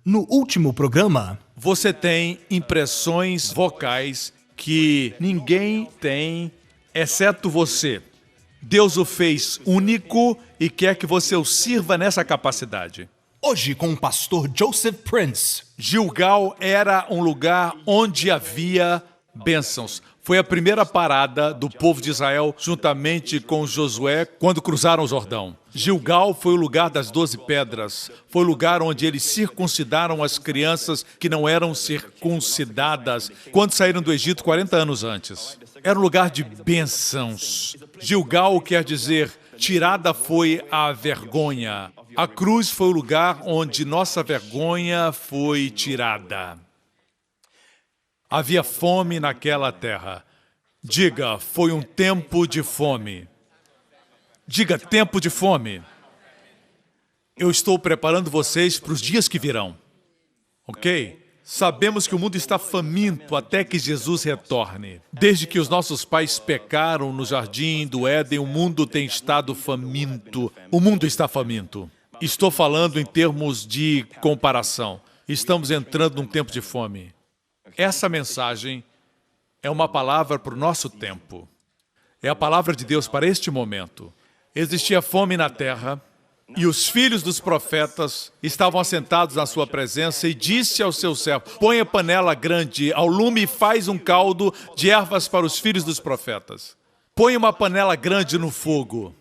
No último programa, Você tem impressões vocais que ninguém tem, exceto você. Deus o fez único e quer que você o sirva nessa capacidade. hoje com o pastor Joseph Prince. Gilgal era um lugar onde havia bênçãos. Foi a primeira parada do povo de Israel, juntamente com Josué, quando cruzaram o Jordão. Gilgal foi o lugar das 12 pedras. Foi o lugar onde eles circuncidaram as crianças que não eram circuncidadas quando saíram do Egito 40 anos antes. Era um lugar de bênçãos. Gilgal quer dizer, tirada foi a vergonha. A cruz foi o lugar onde nossa vergonha foi tirada. Havia fome naquela terra. Diga, foi um tempo de fome. Diga, tempo de fome. Eu estou preparando vocês para os dias que virão. Ok? Sabemos que o mundo está faminto até que Jesus retorne. Desde que os nossos pais pecaram no jardim do Éden, o mundo tem estado faminto. O mundo está faminto. Estou falando em termos de comparação. Estamos entrando num tempo de fome. Essa mensagem é uma palavra para o nosso tempo. É a palavra de Deus para este momento. Existia fome na terra e os filhos dos profetas estavam assentados na sua presença e disse ao seu servo, põe a panela grande ao lume e faz um caldo de ervas para os filhos dos profetas. Põe uma panela grande no fogo.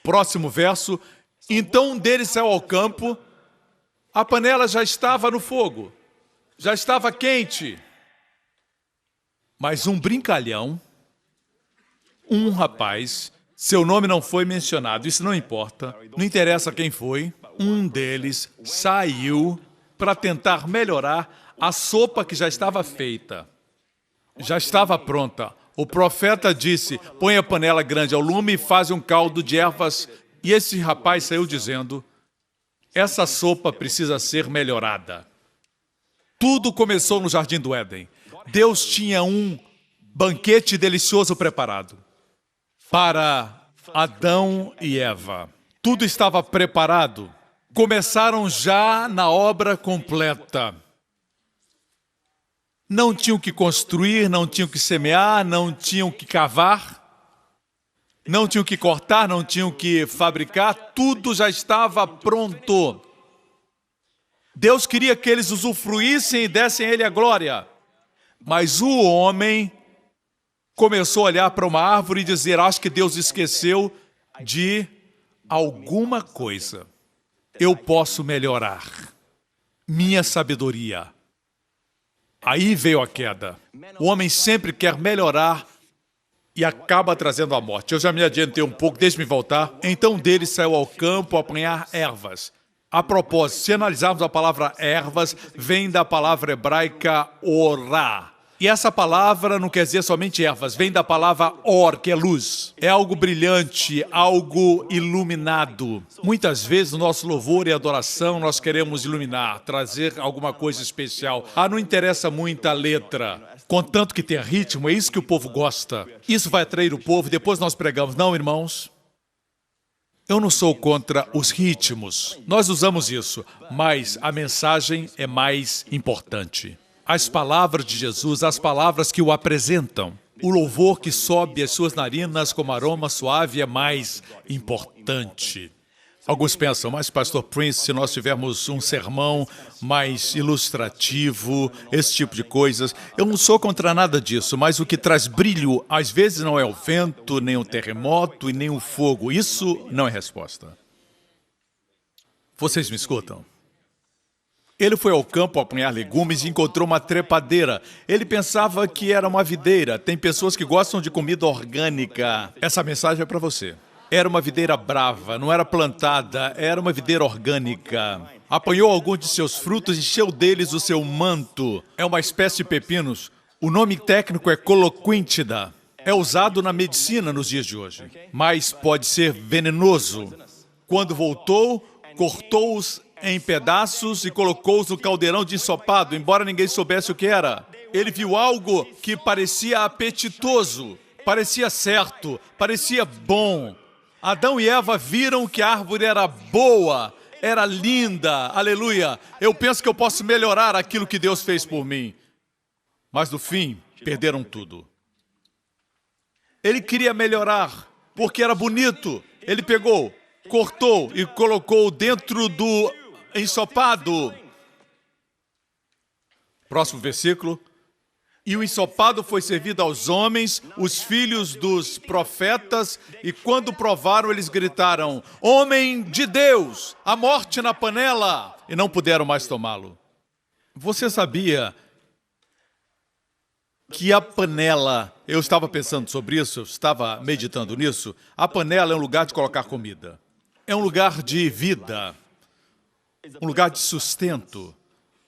Próximo verso, então um deles saiu ao campo, a panela já estava no fogo. Já estava quente. Mas um brincalhão, um rapaz, seu nome não foi mencionado, isso não importa, não interessa quem foi, um deles saiu para tentar melhorar a sopa que já estava feita. Já estava pronta. O profeta disse, põe a panela grande ao lume e faz um caldo de ervas. E esse rapaz saiu dizendo, essa sopa precisa ser melhorada. Tudo começou no Jardim do Éden. Deus tinha um banquete delicioso preparado para Adão e Eva. Tudo estava preparado. Começaram já na obra completa. Não tinham que construir, não tinham que semear, não tinham que cavar, não tinham que cortar, não tinham que fabricar. Tudo já estava pronto. Deus queria que eles usufruíssem e dessem a Ele a glória. Mas o homem começou a olhar para uma árvore e dizer, acho que Deus esqueceu de alguma coisa. Eu posso melhorar. Minha sabedoria. Aí veio a queda. O homem sempre quer melhorar e acaba trazendo a morte. Eu já me adiantei um pouco, deixe-me voltar. Então um deles saiu ao campo a apanhar ervas. A propósito, se analisarmos a palavra ervas, vem da palavra hebraica orá. E essa palavra não quer dizer somente ervas, vem da palavra or, que é luz. É algo brilhante, algo iluminado. Muitas vezes no nosso louvor e adoração nós queremos iluminar, trazer alguma coisa especial. Não interessa muito a letra. Contanto que tenha ritmo, é isso que o povo gosta. Isso vai atrair o povo, depois nós pregamos. Não, irmãos? Eu não sou contra os ritmos, nós usamos isso, mas a mensagem é mais importante. As palavras de Jesus, as palavras que o apresentam, o louvor que sobe às suas narinas como aroma suave é mais importante. Alguns pensam, mas pastor Prince, se nós tivermos um sermão mais ilustrativo, esse tipo de coisas, eu não sou contra nada disso, mas o que traz brilho, às vezes não é o vento, nem o terremoto e nem o fogo. Isso não é resposta. Vocês me escutam? Ele foi ao campo apanhar legumes e encontrou uma trepadeira. Ele pensava que era uma videira. Tem pessoas que gostam de comida orgânica. Essa mensagem é para você. Era uma videira brava, não era plantada, era uma videira orgânica. Apanhou alguns de seus frutos e encheu deles o seu manto. É uma espécie de pepinos. O nome técnico é coloquíntida. É usado na medicina nos dias de hoje, mas pode ser venenoso. Quando voltou, cortou-os em pedaços e colocou-os no caldeirão de ensopado, embora ninguém soubesse o que era. Ele viu algo que parecia apetitoso, parecia certo, parecia bom. Adão e Eva viram que a árvore era boa, era linda, aleluia. Eu penso que eu posso melhorar aquilo que Deus fez por mim. Mas no fim, perderam tudo. Ele queria melhorar, porque era bonito. Ele pegou, cortou e colocou dentro do ensopado. Próximo versículo. E o ensopado foi servido aos homens, os filhos dos profetas, e quando provaram, eles gritaram: homem de Deus, a morte na panela! E não puderam mais tomá-lo. Você sabia que a panela, eu estava pensando sobre isso, eu estava meditando nisso, a panela é um lugar de colocar comida. É um lugar de vida, um lugar de sustento,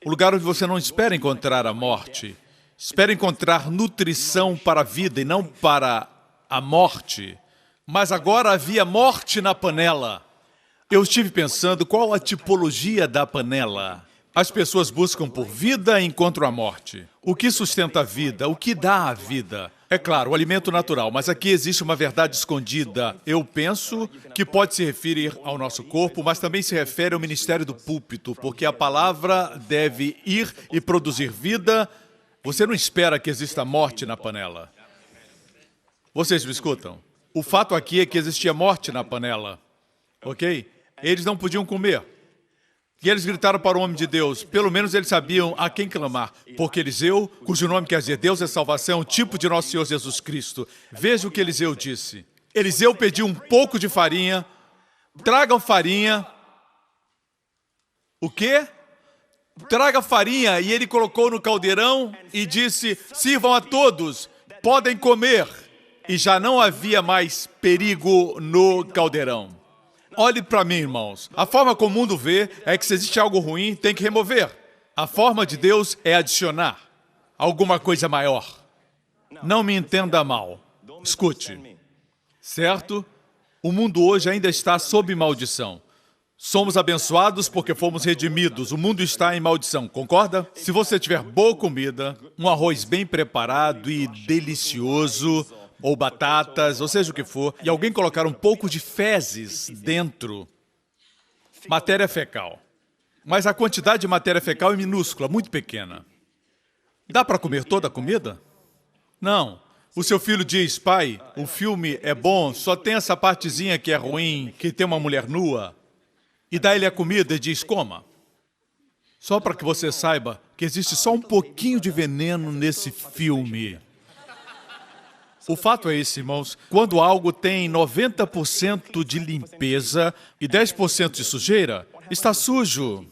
um lugar onde você não espera encontrar a morte. Espera encontrar nutrição para a vida e não para a morte. Mas agora havia morte na panela. Eu estive pensando qual a tipologia da panela. As pessoas buscam por vida e encontram a morte. O que sustenta a vida? O que dá a vida? É claro, o alimento natural, mas aqui existe uma verdade escondida. Eu penso que pode se referir ao nosso corpo, mas também se refere ao ministério do púlpito, porque a palavra deve ir e produzir vida. Você não espera que exista morte na panela. Vocês me escutam? O fato aqui é que existia morte na panela, ok? Eles não podiam comer. E eles gritaram para o homem de Deus. Pelo menos eles sabiam a quem clamar. Porque Eliseu, cujo nome quer dizer Deus é salvação, é um tipo de nosso Senhor Jesus Cristo. Veja o que Eliseu disse. Eliseu pediu um pouco de farinha. Tragam farinha. O quê? Traga farinha, e ele colocou no caldeirão e disse: sirvam a todos, podem comer. E já não havia mais perigo no caldeirão. Olhe para mim, irmãos. A forma como o mundo vê é que se existe algo ruim, tem que remover. A forma de Deus é adicionar alguma coisa maior. Não me entenda mal. Escute. Certo? O mundo hoje ainda está sob maldição. Somos abençoados porque fomos redimidos. O mundo está em maldição, concorda? Se você tiver boa comida, um arroz bem preparado e delicioso, ou batatas, ou seja o que for, e alguém colocar um pouco de fezes dentro, matéria fecal. Mas a quantidade de matéria fecal é minúscula, muito pequena. Dá para comer toda a comida? Não. O seu filho diz: pai, o filme é bom, só tem essa partezinha que é ruim, que tem uma mulher nua. E dá ele a comida e diz: coma. Só para que você saiba que existe só um pouquinho de veneno nesse filme. O fato é esse, irmãos. Quando algo tem 90% de limpeza e 10% de sujeira, está sujo.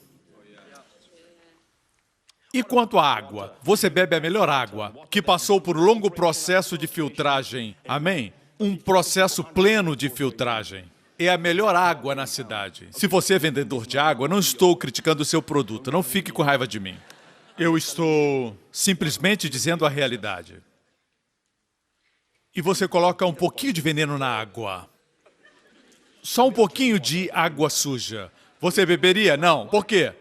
E quanto à água? Você bebe a melhor água, que passou por um longo processo de filtragem. Amém? Um processo pleno de filtragem. É a melhor água na cidade. Se você é vendedor de água, não estou criticando o seu produto. Não fique com raiva de mim. Eu estou simplesmente dizendo a realidade. E você coloca um pouquinho de veneno na água. Só um pouquinho de água suja. Você beberia? Não. Por quê?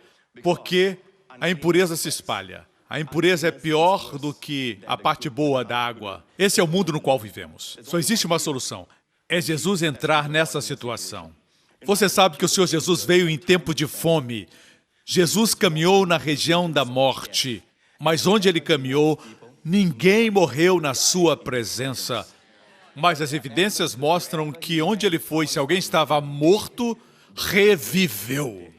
Porque a impureza se espalha. A impureza é pior do que a parte boa da água. Esse é o mundo no qual vivemos. Só existe uma solução. É Jesus entrar nessa situação. Você sabe que o Senhor Jesus veio em tempo de fome. Jesus caminhou na região da morte. Mas onde ele caminhou, ninguém morreu na sua presença. Mas as evidências mostram que onde ele foi, se alguém estava morto, reviveu.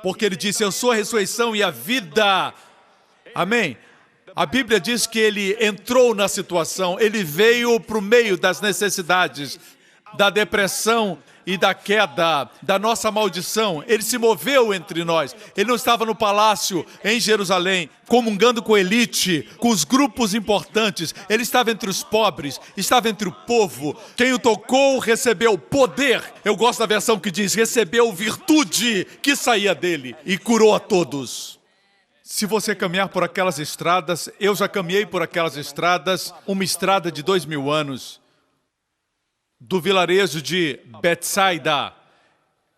Porque ele disse: eu sou a ressurreição e a vida. Amém? A Bíblia diz que ele entrou na situação, ele veio para o meio das necessidades, da depressão e da queda, da nossa maldição. Ele se moveu entre nós. Ele não estava no palácio em Jerusalém, comungando com a elite, com os grupos importantes. Ele estava entre os pobres, estava entre o povo. Quem o tocou recebeu poder. Eu gosto da versão que diz: recebeu virtude que saía dele e curou a todos. Se você caminhar por aquelas estradas, eu já caminhei por aquelas estradas, uma estrada de 2000 anos, do vilarejo de Betsaida.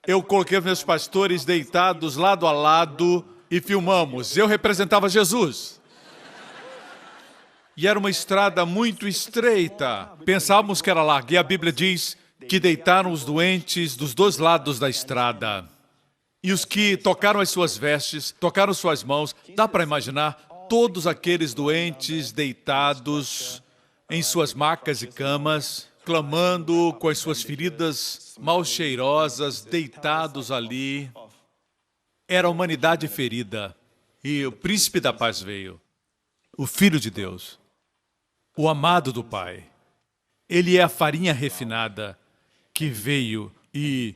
Eu coloquei os meus pastores deitados lado a lado e filmamos. Eu representava Jesus. E era uma estrada muito estreita. Pensávamos que era larga. E a Bíblia diz que deitaram os doentes dos dois lados da estrada. E os que tocaram as suas vestes, tocaram suas mãos, dá para imaginar todos aqueles doentes deitados em suas macas e camas, clamando com as suas feridas mal cheirosas, deitados ali. Era a humanidade ferida. E o príncipe da paz veio, o Filho de Deus, o amado do Pai. Ele é a farinha refinada que veio e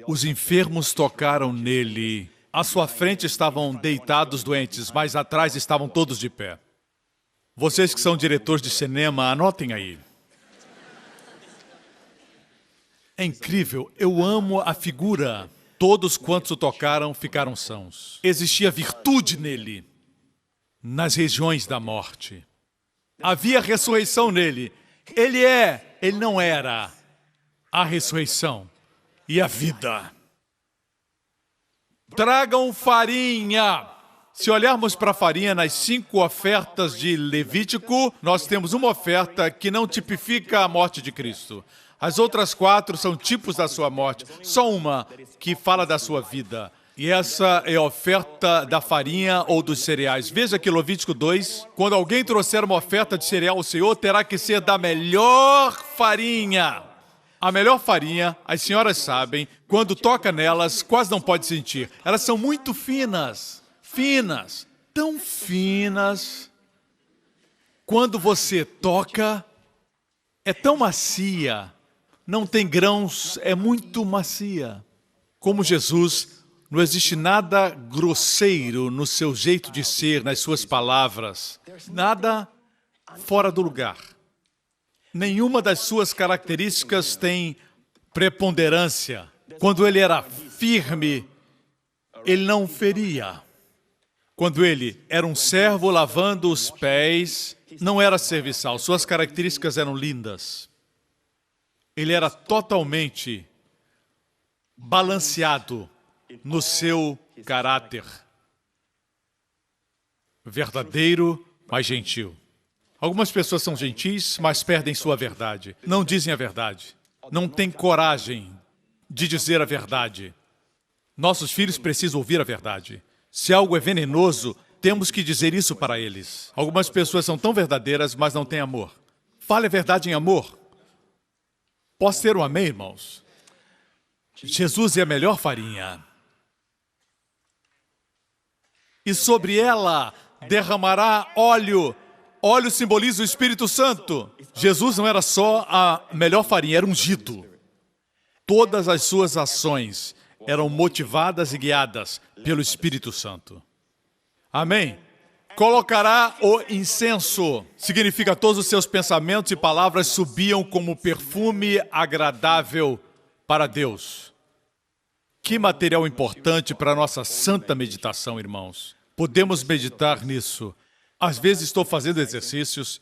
os enfermos tocaram nele. À sua frente estavam deitados doentes, mas atrás estavam todos de pé. Vocês que são diretores de cinema, anotem aí. É incrível, eu amo a figura. Todos quantos o tocaram ficaram sãos. Existia virtude nele, nas regiões da morte. Havia ressurreição nele. Ele não era a ressurreição e a vida. Tragam farinha. Se olharmos para a farinha nas 5 ofertas de Levítico, nós temos uma oferta que não tipifica a morte de Cristo. As outras 4 são tipos da sua morte. Só uma que fala da sua vida. E essa é a oferta da farinha ou dos cereais. Veja aqui Levítico 2. Quando alguém trouxer uma oferta de cereal ao Senhor, terá que ser da melhor farinha. A melhor farinha, as senhoras sabem, quando toca nelas, quase não pode sentir. Elas são muito finas. Finas. Tão finas. Quando você toca, é tão macia. Não tem grãos, é muito macia. Como Jesus, não existe nada grosseiro no seu jeito de ser, nas suas palavras. Nada fora do lugar. Nenhuma das suas características tem preponderância. Quando ele era firme, ele não feria. Quando ele era um servo lavando os pés, não era serviçal. Suas características eram lindas. Ele era totalmente balanceado no seu caráter. Verdadeiro, mas gentil. Algumas pessoas são gentis, mas perdem sua verdade. Não dizem a verdade. Não têm coragem de dizer a verdade. Nossos filhos precisam ouvir a verdade. Se algo é venenoso, temos que dizer isso para eles. Algumas pessoas são tão verdadeiras, mas não têm amor. Fale a verdade em amor. Posso ter um amém, irmãos? Jesus é a melhor farinha. E sobre ela derramará óleo. Óleo simboliza o Espírito Santo. Jesus não era só a melhor farinha, era ungido. Todas as suas ações eram motivadas e guiadas pelo Espírito Santo. Amém? Colocará o incenso. Significa todos os seus pensamentos e palavras subiam como perfume agradável para Deus. Que material importante para a nossa santa meditação, irmãos. Podemos meditar nisso. Às vezes estou fazendo exercícios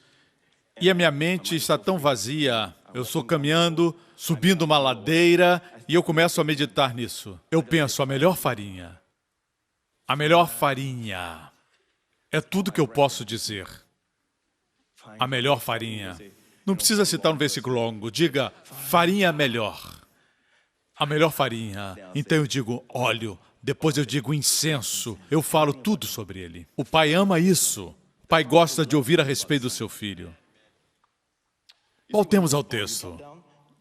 e a minha mente está tão vazia. Eu estou caminhando, subindo uma ladeira e eu começo a meditar nisso. Eu penso, a melhor farinha. A melhor farinha. É tudo que eu posso dizer. A melhor farinha. Não precisa citar um versículo longo. Diga, farinha melhor. A melhor farinha. Então eu digo óleo. Depois eu digo incenso. Eu falo tudo sobre ele. O Pai ama isso. O Pai gosta de ouvir a respeito do seu filho. Voltemos ao texto.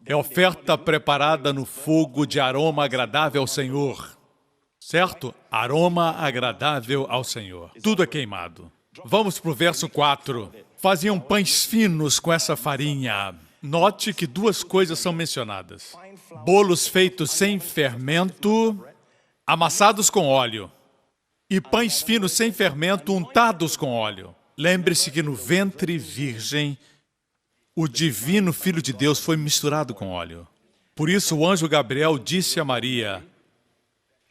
É oferta preparada no fogo de aroma agradável ao Senhor. Certo? Aroma agradável ao Senhor. Tudo é queimado. Vamos para o verso 4. Faziam pães finos com essa farinha. Note que 2 coisas são mencionadas. Bolos feitos sem fermento, amassados com óleo. E pães finos sem fermento, untados com óleo. Lembre-se que no ventre virgem, o divino Filho de Deus foi misturado com óleo. Por isso o anjo Gabriel disse a Maria,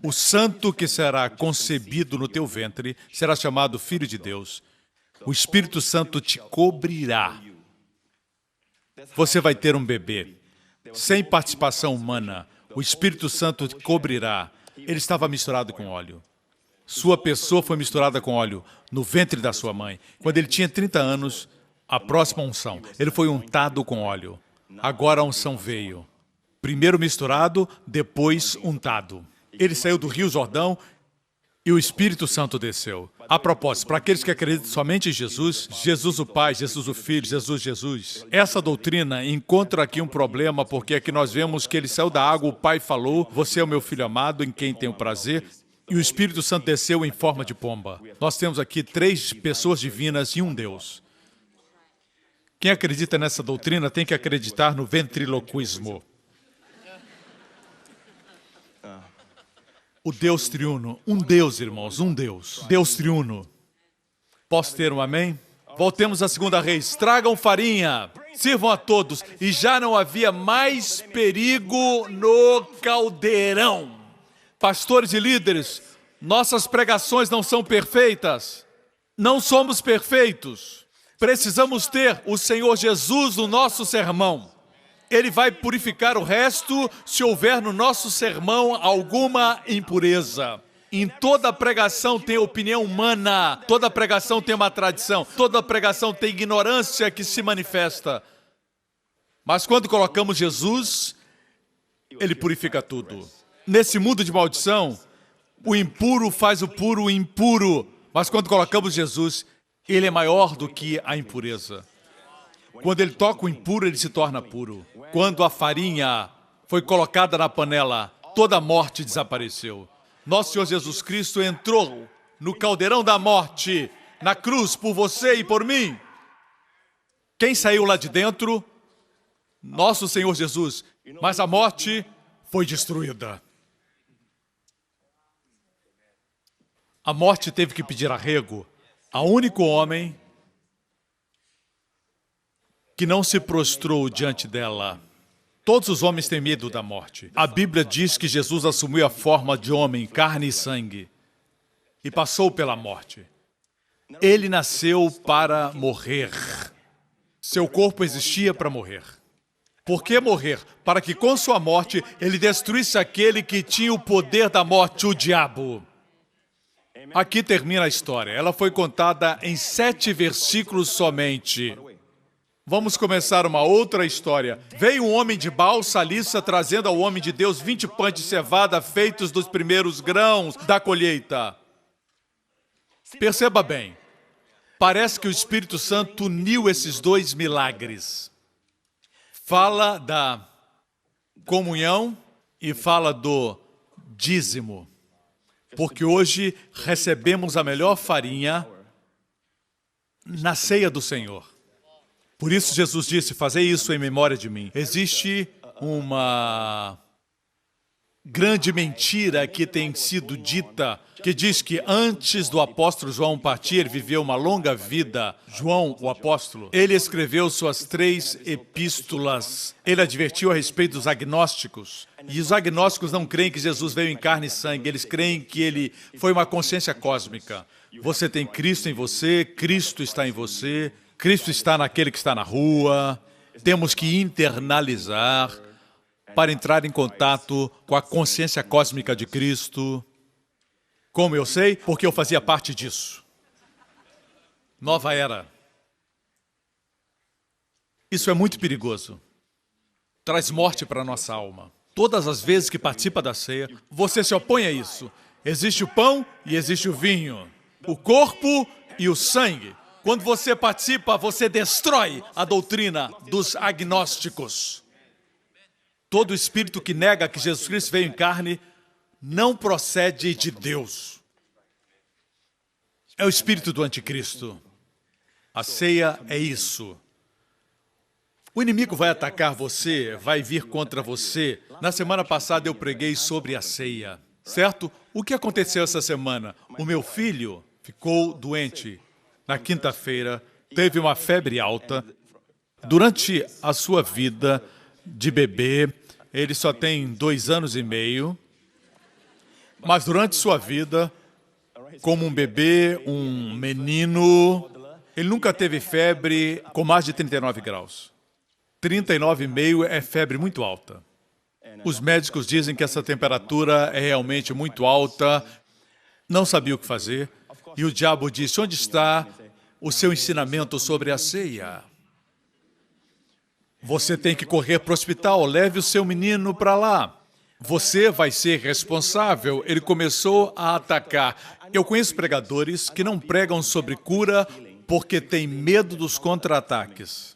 o santo que será concebido no teu ventre será chamado Filho de Deus. O Espírito Santo te cobrirá. Você vai ter um bebê. Sem participação humana, o Espírito Santo te cobrirá. Ele estava misturado com óleo. Sua pessoa foi misturada com óleo no ventre da sua mãe. Quando ele tinha 30 anos, a próxima unção. Ele foi untado com óleo. Agora a unção veio. Primeiro misturado, depois untado. Ele saiu do Rio Jordão e o Espírito Santo desceu. A propósito, para aqueles que acreditam somente em Jesus, Jesus o Pai, Jesus o Filho, Jesus. Essa doutrina encontra aqui um problema, porque aqui nós vemos que ele saiu da água, o Pai falou, você é o meu Filho amado, em quem tenho prazer, e o Espírito Santo desceu em forma de pomba. Nós temos aqui 3 pessoas divinas e um Deus. Quem acredita nessa doutrina tem que acreditar no ventriloquismo. O Deus triuno. Um Deus, irmãos, um Deus. Deus triuno. Posso ter um amém? Voltemos à 2 Reis. Tragam farinha, sirvam a todos. E já não havia mais perigo no caldeirão. Pastores e líderes, nossas pregações não são perfeitas. Não somos perfeitos. Precisamos ter o Senhor Jesus no nosso sermão. Ele vai purificar o resto se houver no nosso sermão alguma impureza. Em toda pregação tem opinião humana, toda pregação tem uma tradição, toda pregação tem ignorância que se manifesta. Mas quando colocamos Jesus, ele purifica tudo. Nesse mundo de maldição, o impuro faz o puro impuro. Mas quando colocamos Jesus, ele é maior do que a impureza. Quando ele toca o impuro, ele se torna puro. Quando a farinha foi colocada na panela, toda a morte desapareceu. Nosso Senhor Jesus Cristo entrou no caldeirão da morte, na cruz, por você e por mim. Quem saiu lá de dentro? Nosso Senhor Jesus. Mas a morte foi destruída. A morte teve que pedir arrego ao único homem que não se prostrou diante dela. Todos os homens têm medo da morte. A Bíblia diz que Jesus assumiu a forma de homem, carne e sangue, e passou pela morte. Ele nasceu para morrer. Seu corpo existia para morrer. Por que morrer? Para que com sua morte ele destruísse aquele que tinha o poder da morte, o diabo. Aqui termina a história. Ela foi contada em 7 versículos somente. Vamos começar uma outra história. Veio um homem de Baal Salissa trazendo ao homem de Deus 20 pães de cevada feitos dos primeiros grãos da colheita. Perceba bem, parece que o Espírito Santo uniu esses 2 milagres. Fala da comunhão e fala do dízimo. Porque hoje recebemos a melhor farinha na ceia do Senhor. Por isso Jesus disse, fazei isso em memória de mim. Existe uma grande mentira que tem sido dita, que diz que antes do apóstolo João partir, ele viveu uma longa vida. João, o apóstolo, ele escreveu suas 3 epístolas. Ele advertiu a respeito dos agnósticos. E os agnósticos não creem que Jesus veio em carne e sangue. Eles creem que ele foi uma consciência cósmica. Você tem Cristo em você, Cristo está em você, Cristo está naquele que está na rua. Temos que internalizar para entrar em contato com a consciência cósmica de Cristo. Como eu sei? Porque eu fazia parte disso. Nova era. Isso é muito perigoso. Traz morte para a nossa alma. Todas as vezes que participa da ceia, você se opõe a isso. Existe o pão e existe o vinho. O corpo e o sangue. Quando você participa, você destrói a doutrina dos agnósticos. Todo espírito que nega que Jesus Cristo veio em carne não procede de Deus. É o espírito do anticristo. A ceia é isso. O inimigo vai atacar você, vai vir contra você. Na semana passada eu preguei sobre a ceia, certo? O que aconteceu essa semana? O meu filho ficou doente. Na quinta-feira, teve uma febre alta. Durante a sua vida de bebê, ele só tem 2 anos e meio. Mas durante sua vida, como um bebê, um menino, ele nunca teve febre com mais de 39 graus. 39,5 é febre muito alta. Os médicos dizem que essa temperatura é realmente muito alta. Não sabia o que fazer. E o diabo disse, onde está o seu ensinamento sobre a ceia? Você tem que correr para o hospital, leve o seu menino para lá. Você vai ser responsável. Ele começou a atacar. Eu conheço pregadores que não pregam sobre cura porque têm medo dos contra-ataques.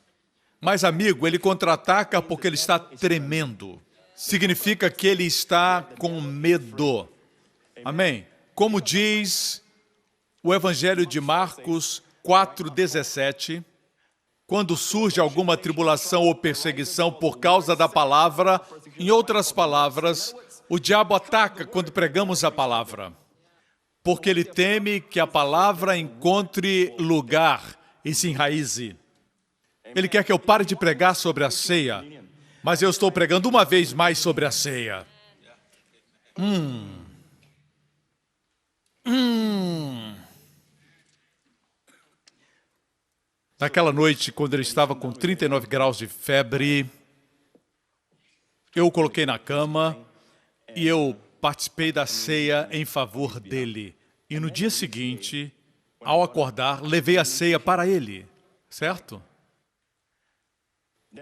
Mas, amigo, ele contra-ataca porque ele está tremendo. Significa que ele está com medo. Amém? Como diz o Evangelho de Marcos 4:17, quando surge alguma tribulação ou perseguição por causa da palavra, em outras palavras, o diabo ataca quando pregamos a palavra, porque ele teme que a palavra encontre lugar e se enraize. Ele quer que eu pare de pregar sobre a ceia, mas eu estou pregando uma vez mais sobre a ceia. Naquela noite, quando ele estava com 39 graus de febre, eu o coloquei na cama e eu participei da ceia em favor dele. E no dia seguinte, ao acordar, levei a ceia para ele, certo?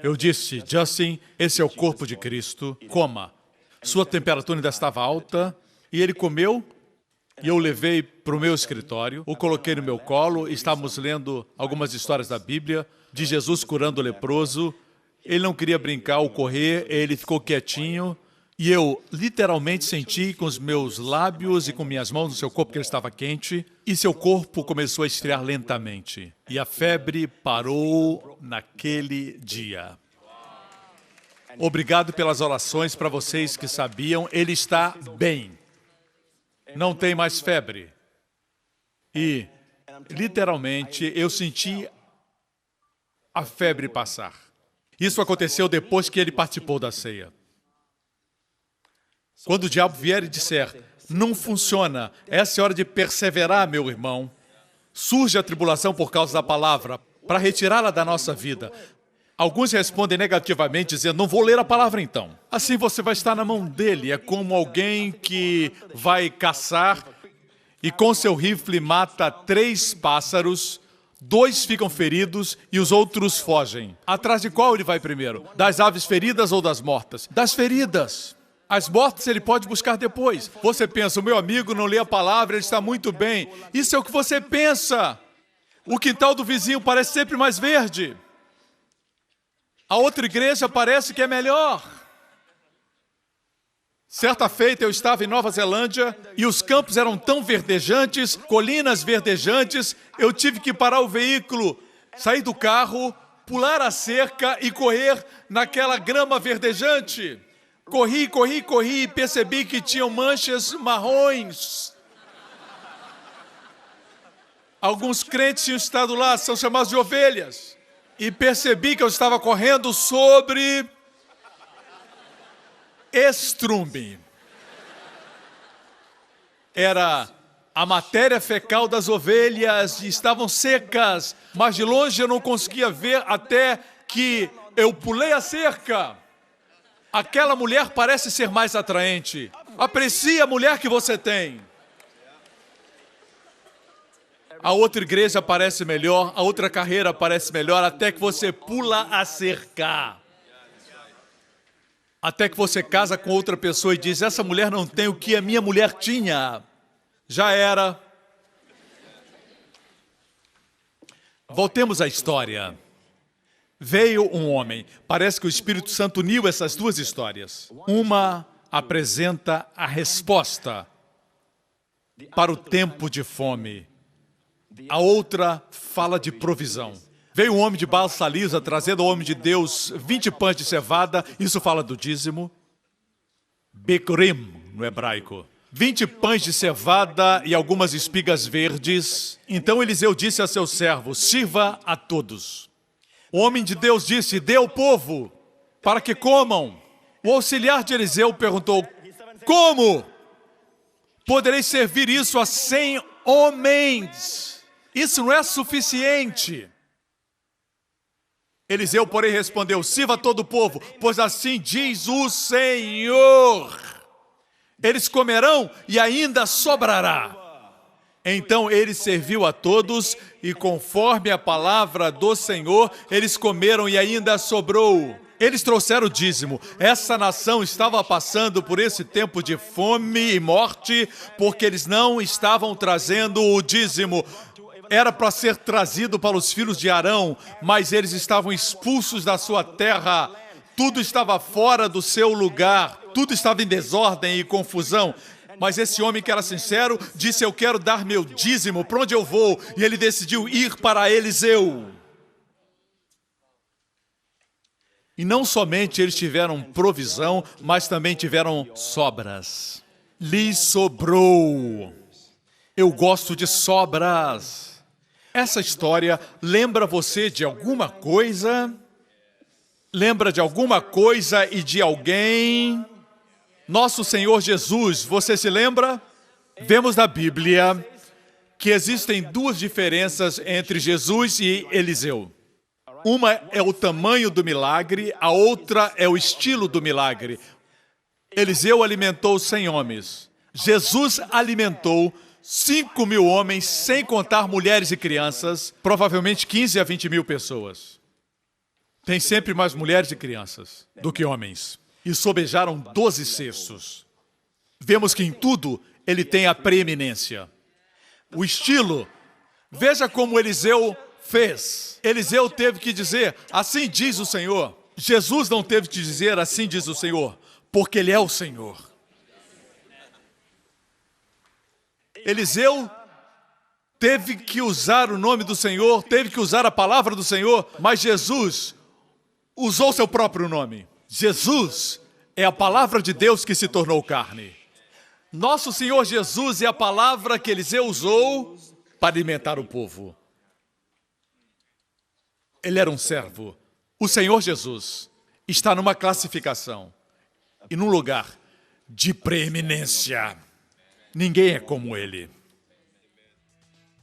Eu disse, Justin, esse é o corpo de Cristo, coma. Sua temperatura ainda estava alta e ele comeu. E eu o levei para o meu escritório, o coloquei no meu colo, estávamos lendo algumas histórias da Bíblia, de Jesus curando o leproso. Ele não queria brincar ou correr, ele ficou quietinho. E eu literalmente senti com os meus lábios e com minhas mãos no seu corpo que ele estava quente. E seu corpo começou a esfriar lentamente. E a febre parou naquele dia. Obrigado pelas orações para vocês que sabiam, ele está bem. Não tem mais febre. E, literalmente, eu senti a febre passar. Isso aconteceu depois que ele participou da ceia. Quando o diabo vier e disser, não funciona, essa é hora de perseverar, meu irmão. Surge a tribulação por causa da palavra, para retirá-la da nossa vida. Alguns respondem negativamente, dizendo, não vou ler a palavra então. Assim você vai estar na mão dele. É como alguém que vai caçar e com seu rifle mata 3 pássaros, 2 ficam feridos e os outros fogem. Atrás de qual ele vai primeiro? Das aves feridas ou das mortas? Das feridas. As mortas ele pode buscar depois. Você pensa, o meu amigo não lê a palavra, ele está muito bem. Isso é o que você pensa. O quintal do vizinho parece sempre mais verde. A outra igreja parece que é melhor. Certa feita eu estava em Nova Zelândia e os campos eram tão verdejantes, colinas verdejantes, eu tive que parar o veículo, sair do carro, pular a cerca e correr naquela grama verdejante. Corri e percebi que tinham manchas marrons. Alguns crentes tinham estado lá, são chamados de ovelhas. E percebi que eu estava correndo sobre estrume. Era a matéria fecal das ovelhas, estavam secas, mas de longe eu não conseguia ver até que eu pulei a cerca. Aquela mulher parece ser mais atraente. Aprecie a mulher que você tem. A outra igreja parece melhor, a outra carreira parece melhor, até que você pula a cerca. Até que você casa com outra pessoa e diz, essa mulher não tem o que a minha mulher tinha. Já era. Voltemos à história. Veio um homem. Parece que o Espírito Santo uniu essas duas histórias. Uma apresenta a resposta para o tempo de fome. A outra fala de provisão. Veio um homem de Baal Salisa trazendo ao homem de Deus 20 pães de cevada. Isso fala do dízimo. Bikurim, no hebraico. 20 pães de cevada e algumas espigas verdes. Então Eliseu disse a seu servo, sirva a todos. O homem de Deus disse, dê ao povo, para que comam. O auxiliar de Eliseu perguntou, como poderei servir isso a 100 homens? Isso não é suficiente. Eliseu, porém, respondeu, sirva todo o povo, pois assim diz o Senhor. Eles comerão e ainda sobrará. Então ele serviu a todos e conforme a palavra do Senhor, eles comeram e ainda sobrou. Eles trouxeram o dízimo. Essa nação estava passando por esse tempo de fome e morte porque eles não estavam trazendo o dízimo. Era para ser trazido para os filhos de Arão, mas eles estavam expulsos da sua terra. Tudo estava fora do seu lugar. Tudo estava em desordem e confusão. Mas esse homem que era sincero disse: eu quero dar meu dízimo, para onde eu vou? E ele decidiu ir para Eliseu. E não somente eles tiveram provisão, mas também tiveram sobras. Lhes sobrou. Eu gosto de sobras. Essa história lembra você de alguma coisa? Lembra de alguma coisa e de alguém? Nosso Senhor Jesus, você se lembra? Vemos na Bíblia que existem duas diferenças entre Jesus e Eliseu. Uma é o tamanho do milagre, a outra é o estilo do milagre. Eliseu alimentou 100 homens. Jesus alimentou 5.000 homens, sem contar mulheres e crianças, provavelmente 15 a 20 mil pessoas. Tem sempre mais mulheres e crianças do que homens. E sobejaram 12 cestos. Vemos que em tudo ele tem a preeminência. O estilo, veja como Eliseu fez. Eliseu teve que dizer: assim diz o Senhor. Jesus não teve que dizer: assim diz o Senhor, porque Ele é o Senhor. Eliseu teve que usar o nome do Senhor, teve que usar a palavra do Senhor, mas Jesus usou seu próprio nome. Jesus é a palavra de Deus que se tornou carne. Nosso Senhor Jesus é a palavra que Eliseu usou para alimentar o povo. Ele era um servo. O Senhor Jesus está numa classificação e num lugar de preeminência. Ninguém é como ele.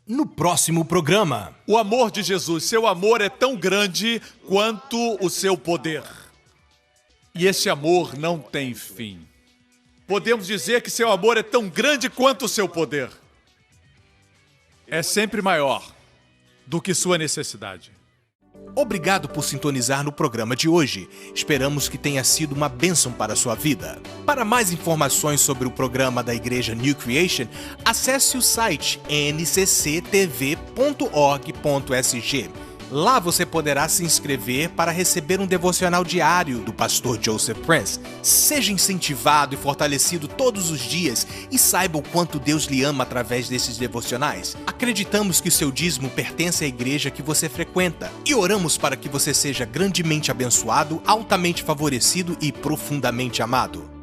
No próximo programa, o amor de Jesus, seu amor é tão grande quanto o seu poder. E esse amor não tem fim. Podemos dizer que seu amor é tão grande quanto o seu poder. É sempre maior do que sua necessidade. Obrigado por sintonizar no programa de hoje. Esperamos que tenha sido uma bênção para a sua vida. Para mais informações sobre o programa da Igreja New Creation, acesse o site ncctv.org.sg. Lá você poderá se inscrever para receber um devocional diário do pastor Joseph Prince. Seja incentivado e fortalecido todos os dias e saiba o quanto Deus lhe ama através desses devocionais. Acreditamos que o seu dízimo pertence à igreja que você frequenta e oramos para que você seja grandemente abençoado, altamente favorecido e profundamente amado.